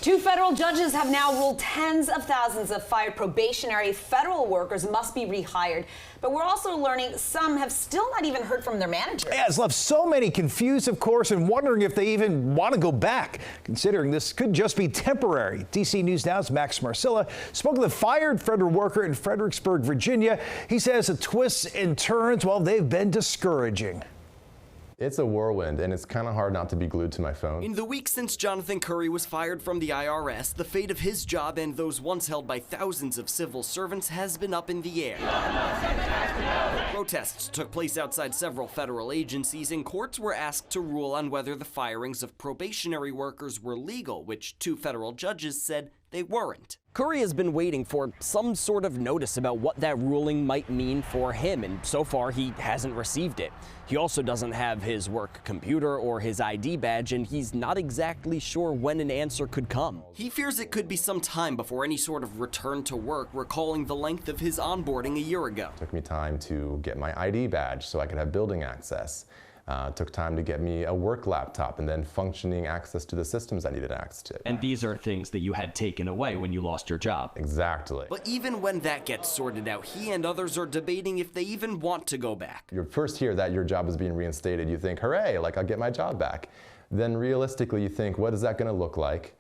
Two federal judges have now ruled tens of thousands of fired probationary federal workers must be rehired. But we're also learning some have still not even heard from their managers. Yeah, it's left so many confused, of course, and wondering if they even want to go back, considering this could just be temporary. DC News Now's Max Marcilla spoke with a fired federal worker in Fredericksburg, Virginia. He says the twists and turns, well, they've been discouraging. It's a whirlwind, and it's kind of hard not to be glued to my phone. In the week since Jonathan Curry was fired from the IRS, the fate of his job and those once held by thousands of civil servants has been up in the air. Protests took place outside several federal agencies, and courts were asked to rule on whether the firings of probationary workers were legal, which two federal judges said they weren't. Curry has been waiting for some sort of notice about what that ruling might mean for him, and so far he hasn't received it. He also doesn't have his work computer or his ID badge, and he's not exactly sure when an answer could come. He fears it could be some time before any sort of return to work, recalling the length of his onboarding a year ago. It took me time to get my ID badge so I could have building access. Took time to get me a work laptop and then functioning access to the systems I needed access to. And these are things that you had taken away when you lost your job. Exactly. But even when that gets sorted out, he and others are debating if they even want to go back. You first hear that your job is being reinstated, you think, hooray, like I'll get my job back. Then realistically you think, what is that going to look like?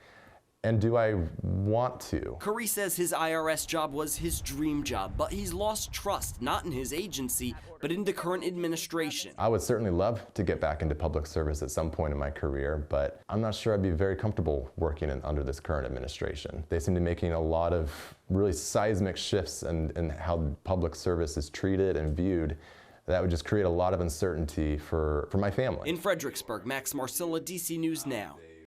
And do I want to? Curry says his IRS job was his dream job, but he's lost trust, not in his agency, but in the current administration. I would certainly love to get back into public service at some point in my career, but I'm not sure I'd be very comfortable working under this current administration. They seem to be making a lot of really seismic shifts in how public service is treated and viewed. That would just create a lot of uncertainty for my family. In Fredericksburg, Max Marcilla, DC News Now.